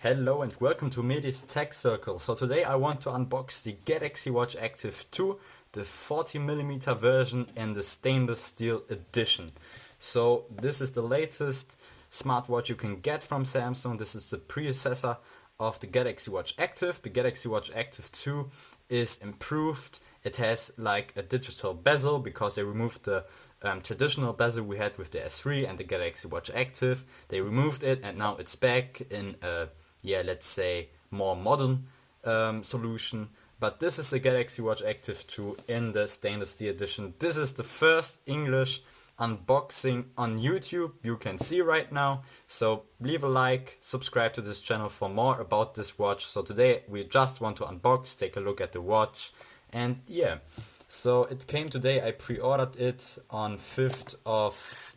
Hello and welcome to Medi's Tech Circle. So today I want to unbox the Galaxy Watch Active 2, the 40mm version in the stainless steel edition. So this is the latest smartwatch you can get from Samsung. This is the predecessor of the Galaxy Watch Active. The Galaxy Watch Active 2 is improved. It has like a digital bezel because they removed the traditional bezel we had with the S3 and the Galaxy Watch Active. They removed it and now it's back in a, let's say, more modern solution. But this is the Galaxy Watch Active 2 in the stainless steel edition. This is the first English unboxing on YouTube you can see right now. So leave a like, subscribe to this channel for more about this watch. So today we just want to unbox, take a look at the watch, and yeah. So it came today. I pre-ordered it on 5th of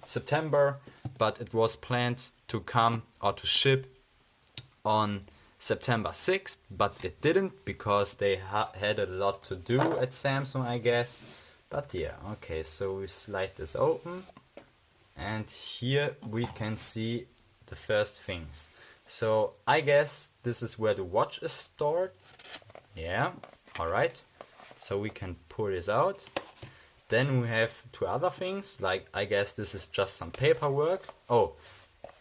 September, but it was planned to come or to ship on September 6th, but it didn't because they had a lot to do at Samsung, I guess. But yeah, okay, so we slide this open and here we can see the first things. So I guess this is where the watch is stored. Yeah, alright. So we can pull this out. Then we have two other things, like I guess this is just some paperwork. Oh,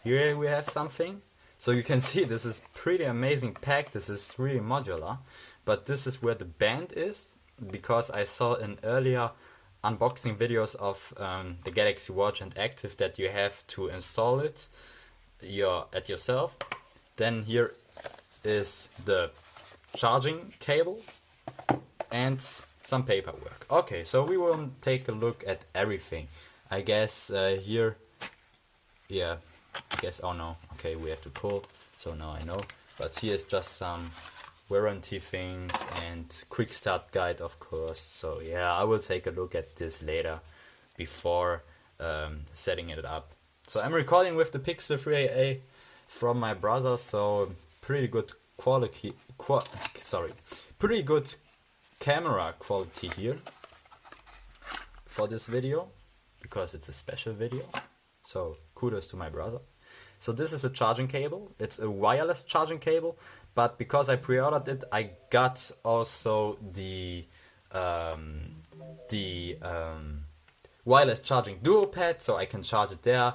here we have something. So you can see this is pretty amazing pack. This is really modular. But this is where the band is, because I saw in earlier unboxing videos of the Galaxy Watch and Active that you have to install it yourself. Then here is the charging cable and some paperwork. Okay, so we will take a look at everything. I guess here, yeah, I guess, oh no, okay, we have to pull, so now I know. But here's just some warranty things and quick start guide, of course. So yeah, I will take a look at this later before setting it up. So I'm recording with the Pixel 3a from my brother, so pretty good quality, pretty good camera quality here for this video because it's a special video. So kudos to my brother. So this is a charging cable. It's a wireless charging cable, but because I pre-ordered it, I got also the wireless charging dual pad, so I can charge it there.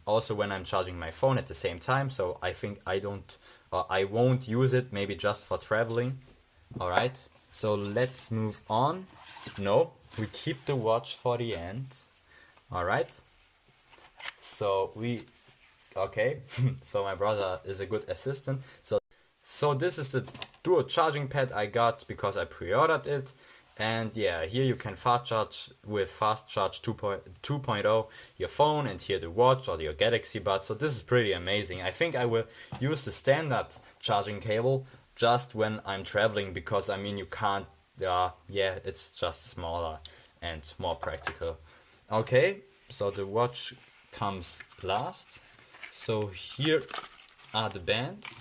Also when I'm charging my phone at the same time. So I think I won't use it, maybe just for traveling. All right. So let's move on. No, we keep the watch for the end. All right. So okay. So my brother is a good assistant. So this is the dual charging pad I got because I pre-ordered it. And yeah, here you can fast charge with Fast Charge 2.0 your phone, and here the watch or your Galaxy Buds. So this is pretty amazing. I think I will use the standard charging cable just when I'm traveling, because I mean you can't, yeah, it's just smaller and more practical. Okay, so the watch comes last. So here are the bands,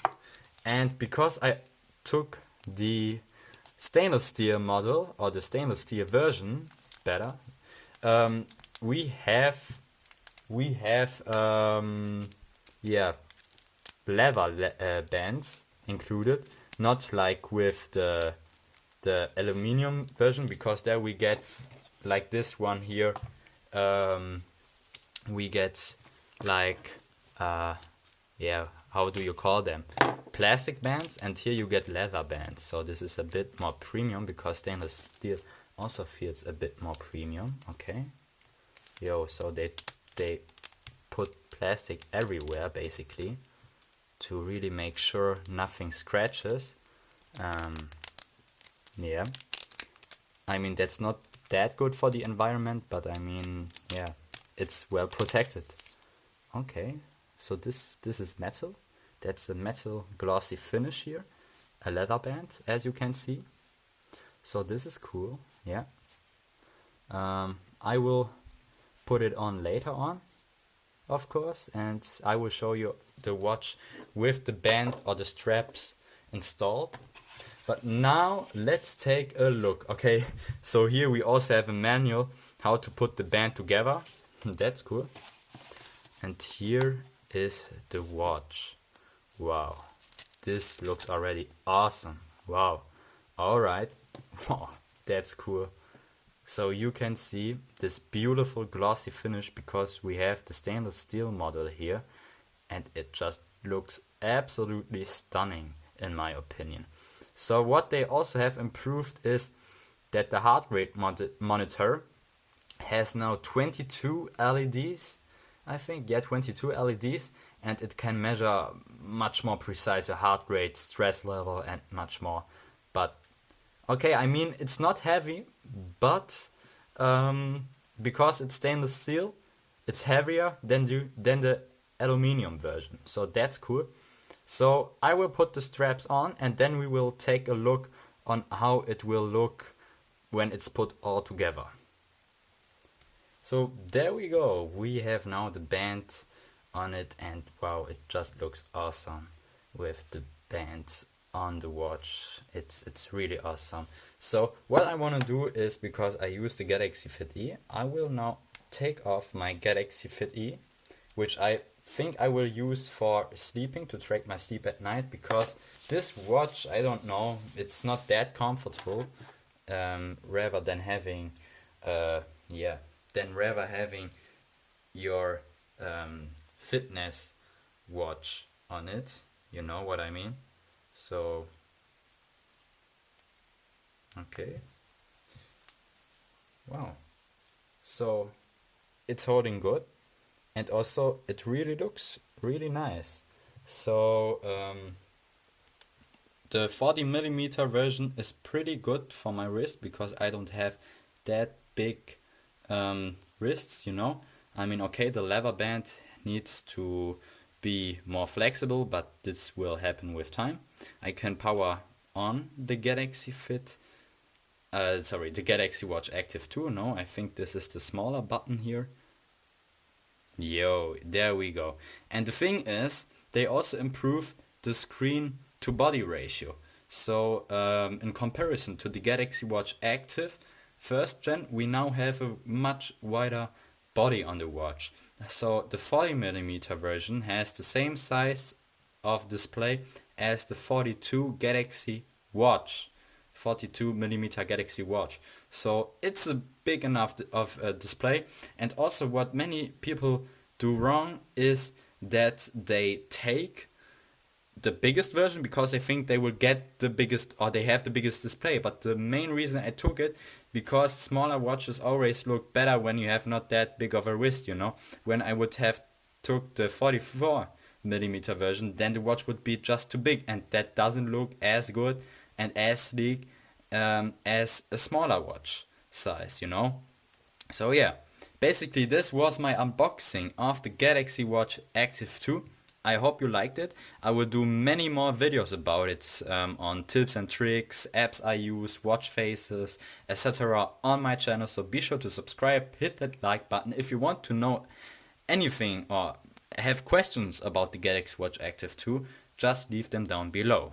and because I took the stainless steel model or the stainless steel version better, we have leather bands included. Not like with the aluminium version, because there we get, like this one here, we get like, how do you call them? Plastic bands, and here you get leather bands. So this is a bit more premium because stainless steel also feels a bit more premium. Okay. So they put plastic everywhere basically, to really make sure nothing scratches. Yeah, I mean that's not that good for the environment, but I mean, yeah, it's well protected. Okay, so this is metal. That's a metal glossy finish here, a leather band, as you can see. So this is cool. Yeah, I will put it on later on, of course, and I will show you the watch with the band or the straps installed. But now let's take a look. Okay, so here we also have a manual how to put the band together. That's cool. And here is the watch. Wow, this looks already awesome. Wow, alright, wow, that's cool. So you can see this beautiful glossy finish because we have the stainless steel model here, and it just looks absolutely stunning in my opinion. So what they also have improved is that the heart rate monitor has now 22 LEDs, I think, yeah, 22 LEDs, and it can measure much more precise your heart rate, stress level, and much more. But okay, I mean, it's not heavy, but because it's stainless steel, it's heavier than the aluminium version. So that's cool. So I will put the straps on, and then we will take a look on how it will look when it's put all together. So there we go. We have now the band on it, and wow, it just looks awesome with the bands on the watch. It's really awesome. So what I want to do is, because I use the Galaxy Fit E, I will now take off my Galaxy Fit E, which I think I will use for sleeping, to track my sleep at night, because this watch, I don't know, it's not that comfortable, rather than having your fitness watch on it, you know what I mean? So okay, wow, so it's holding good, and also it really looks really nice. So the 40mm version is pretty good for my wrist, because I don't have that big wrists, you know. I mean, okay, the leather band needs to be more flexible, but this will happen with time. I can power on the Galaxy the Galaxy Watch Active 2. No, I think this is the smaller button here. Yo, there we go. And the thing is, they also improved the screen to body ratio. So in comparison to the Galaxy Watch Active first gen, we now have a much wider body on the watch. So the 40mm version has the same size of display as the 42mm Galaxy Watch. So it's a big enough of a display. And also what many people do wrong is that they take the biggest version because they think they will get the biggest, or they have the biggest display. But the main reason I took it, because smaller watches always look better when you have not that big of a wrist, you know. When I would have took the 44mm version, then the watch would be just too big, and that doesn't look as good and as sleek as a smaller watch size, you know. So yeah, basically this was my unboxing of the Galaxy Watch Active 2. I hope you liked it. I will do many more videos about it on tips and tricks, apps I use, watch faces, etc. on my channel. So be sure to subscribe, hit that like button. If you want to know anything or have questions about the Galaxy Watch Active 2, just leave them down below.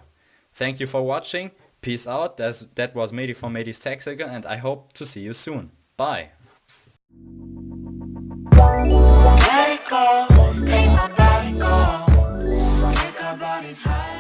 Thank you for watching. Peace out. That was Mehdi from Mehdi's Tech Circle, and I hope to see you soon. Bye. Let it go, make my body go. Make our bodies high.